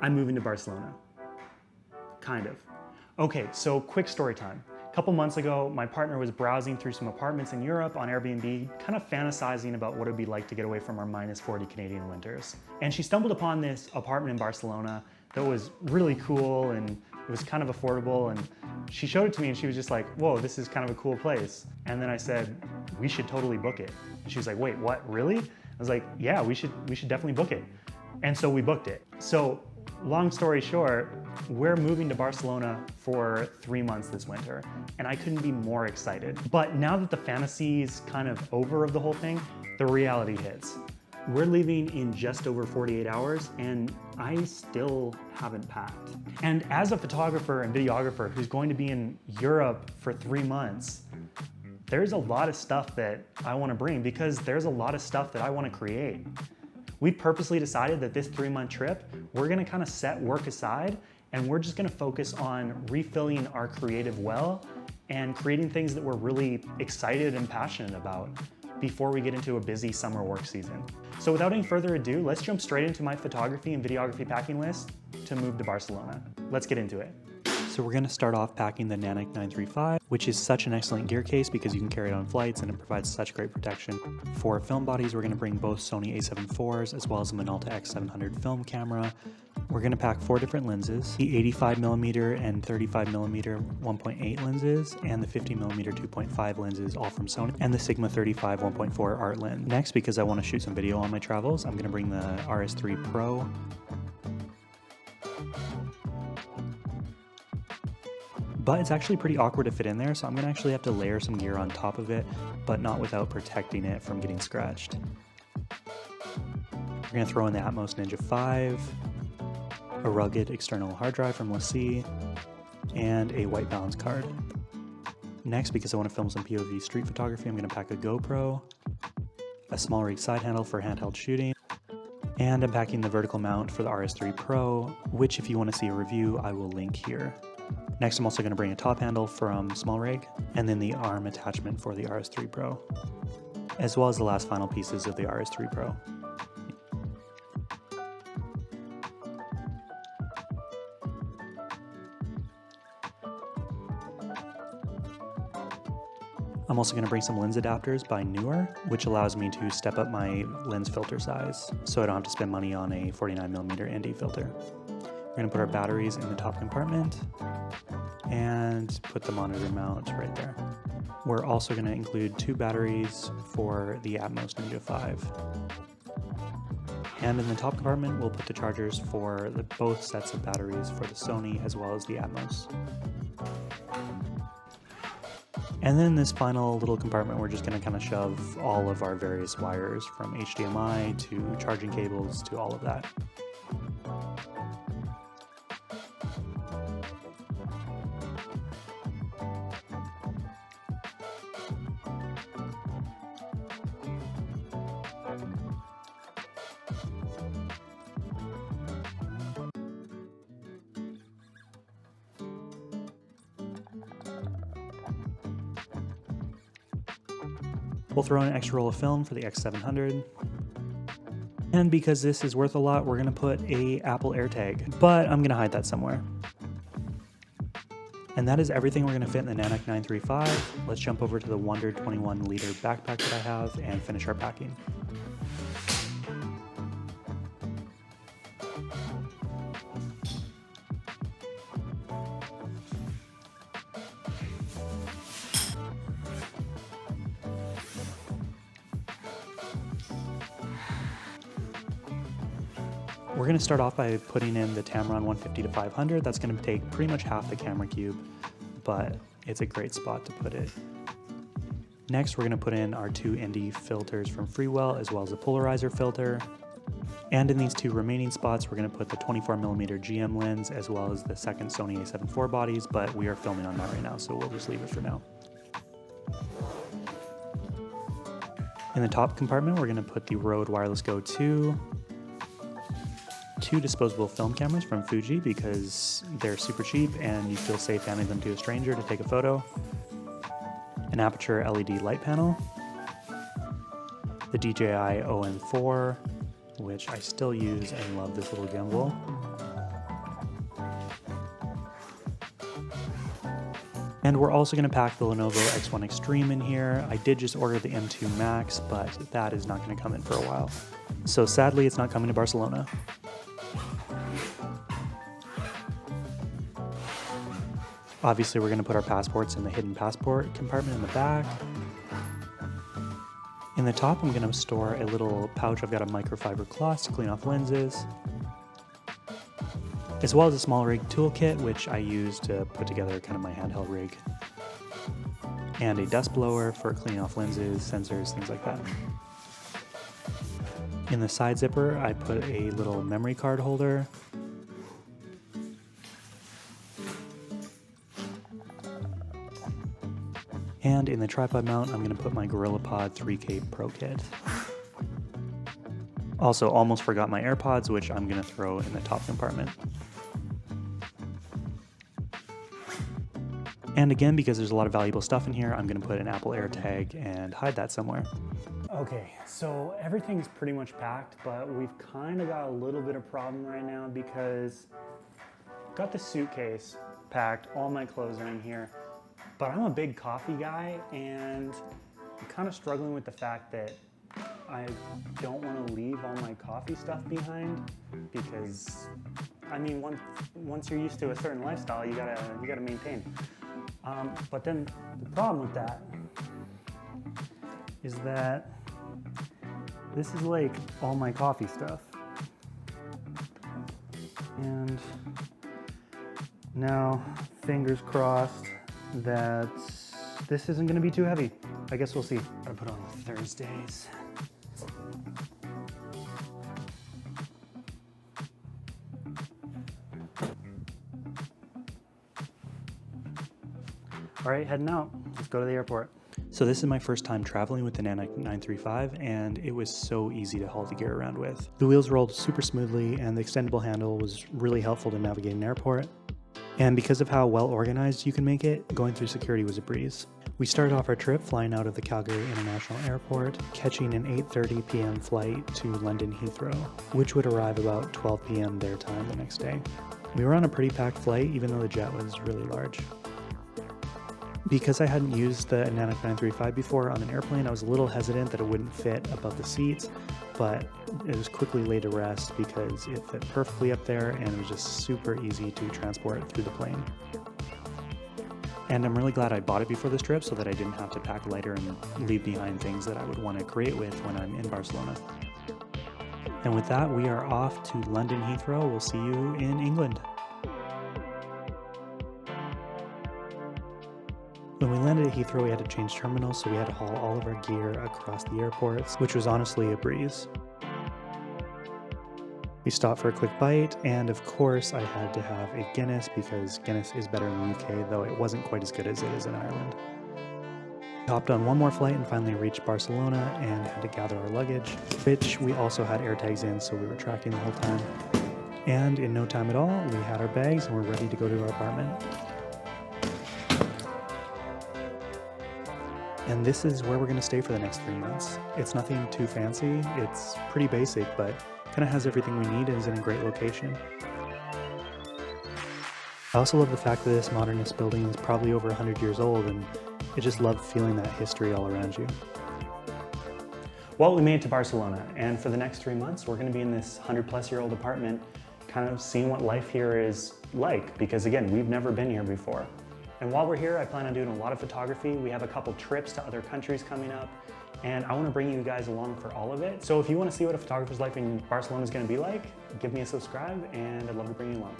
I'm moving to Barcelona. Kind of. Okay, so quick story time. A couple months ago, my partner was browsing through some apartments in Europe on Airbnb, kind of fantasizing about what it would be like to get away from our -40 Canadian winters. And she stumbled upon this apartment in Barcelona that was really cool and it was kind of affordable, and she showed it to me and she was just like, whoa, this is kind of a cool place. And then I said, we should totally book it. And she was like, wait, what, really? I was like, yeah, we should definitely book it. And so we booked it. So long story short, we're moving to Barcelona for 3 months this winter, and I couldn't be more excited. But now that the fantasy is kind of over of the whole thing, the reality hits. We're leaving in just over 48 hours, and I still haven't packed. And as a photographer and videographer who's going to be in Europe for 3 months, there's a lot of stuff that I want to bring because there's a lot of stuff that I want to create. We purposely decided that this 3-month trip, we're gonna kind of set work aside and we're just gonna focus on refilling our creative well and creating things that we're really excited and passionate about before we get into a busy summer work season. So without any further ado, let's jump straight into my photography and videography packing list to move to Barcelona. Let's get into it. So we're gonna start off packing the Nanuk 935, which is such an excellent gear case because you can carry it on flights and it provides such great protection. For film bodies, we're gonna bring both Sony A7IVs as well as a Minolta X700 film camera. We're gonna pack 4 different lenses, the 85mm and 35mm 1.8 lenses, and the 50mm 2.5 lenses, all from Sony, and the Sigma 35 1.4 art lens. Next, because I wanna shoot some video on my travels, I'm gonna bring the RS3 Pro. But it's actually pretty awkward to fit in there, so I'm gonna actually have to layer some gear on top of it, but not without protecting it from getting scratched. We're gonna throw in the Atmos Ninja 5, a rugged external hard drive from LaCie, and a white balance card. Next, because I wanna film some POV street photography, I'm gonna pack a GoPro, a small rig side handle for handheld shooting, and I'm packing the vertical mount for the RS3 Pro, which if you wanna see a review, I will link here. Next, I'm also going to bring a top handle from SmallRig, and then the arm attachment for the RS3 Pro, as well as the last final pieces of the RS3 Pro. I'm also going to bring some lens adapters by Newer, which allows me to step up my lens filter size, so I don't have to spend money on a 49mm ND filter. We're going to put our batteries in the top compartment and put the monitor mount right there. We're also going to include 2 batteries for the Atmos Ninja 5. And in the top compartment, we'll put the chargers for both sets of batteries for the Sony as well as the Atmos. And then this final little compartment, we're just going to kind of shove all of our various wires from HDMI to charging cables to all of that. We'll throw in an extra roll of film for the X700. And because this is worth a lot, we're gonna put a Apple AirTag, but I'm gonna hide that somewhere. And that is everything we're gonna fit in the Nanuk 935. Let's jump over to the WANRD 21-liter backpack that I have and finish our packing. We're going to start off by putting in the Tamron 150-500. That's going to take pretty much half the camera cube, but it's a great spot to put it. Next, we're going to put in our 2 ND filters from Freewell, as well as a polarizer filter. And in these 2 remaining spots, we're going to put the 24mm GM lens, as well as the second Sony A7IV bodies, but we are filming on that right now, so we'll just leave it for now. In the top compartment, we're going to put the Rode Wireless Go 2, 2 disposable film cameras from Fuji because they're super cheap and you feel safe handing them to a stranger to take a photo, an Aperture LED light panel, the DJI ON4, which I still use and love this little gimbal, And we're also going to pack the Lenovo X1 Extreme in here. I did just order the M2 Max, but that is not going to come in for a while. So sadly, it's not coming to Barcelona. Obviously, we're going to put our passports in the hidden passport compartment in the back. In the top, I'm going to store a little pouch. I've got a microfiber cloth to clean off lenses, as well as a small rig toolkit, which I use to put together kind of my handheld rig, and a dust blower for cleaning off lenses, sensors, things like that. In the side zipper, I put a little memory card holder, and in the tripod mount, I'm going to put my GorillaPod 3K Pro Kit. Also, almost forgot my AirPods, which I'm going to throw in the top compartment. And again, because there's a lot of valuable stuff in here, I'm going to put an Apple AirTag and hide that somewhere. Okay, so everything's pretty much packed, but we've kind of got a little bit of problem right now because I've got the suitcase packed, all my clothes are in here, but I'm a big coffee guy and I'm kind of struggling with the fact that I don't want to leave all my coffee stuff behind because, I mean, once you're used to a certain lifestyle, you gotta maintain. But then the problem with that is that this is like all my coffee stuff. And now, fingers crossed that this isn't gonna be too heavy. I guess we'll see. Gotta put on Thursdays. All right, heading out. Let's go to the airport. So this is my first time traveling with the Nanuk 935, and it was so easy to haul the gear around with. The wheels rolled super smoothly, and the extendable handle was really helpful to navigate an airport. And because of how well organized you can make it, going through security was a breeze. We started off our trip flying out of the Calgary International Airport, catching an 8:30 p.m. flight to London Heathrow, which would arrive about 12 p.m. their time the next day. We were on a pretty packed flight, even though the jet was really large. Because I hadn't used the Nanuk 935 before on an airplane, I was a little hesitant that it wouldn't fit above the seats, but it was quickly laid to rest because it fit perfectly up there and it was just super easy to transport through the plane. And I'm really glad I bought it before this trip so that I didn't have to pack lighter and leave behind things that I would want to create with when I'm in Barcelona. And with that, we are off to London Heathrow. We'll see you in England. When we landed at Heathrow, we had to change terminals, so we had to haul all of our gear across the airports, which was honestly a breeze. We stopped for a quick bite, and of course I had to have a Guinness because Guinness is better in the UK, though it wasn't quite as good as it is in Ireland. We hopped on one more flight and finally reached Barcelona and had to gather our luggage, which we also had AirTags in, so we were tracking the whole time. And in no time at all, we had our bags and we're ready to go to our apartment. And this is where we're going to stay for the next 3 months. It's nothing too fancy, it's pretty basic, but kind of has everything we need and is in a great location. I also love the fact that this modernist building is probably over 100 years old, and I just love feeling that history all around you. Well, we made it to Barcelona, and for the next 3 months, we're going to be in this 100-plus-year-old apartment, kind of seeing what life here is like, because again, we've never been here before. And while we're here, I plan on doing a lot of photography. We have a couple trips to other countries coming up, and I want to bring you guys along for all of it. So if you want to see what a photographer's life in Barcelona is going to be like, give me a subscribe, and I'd love to bring you along.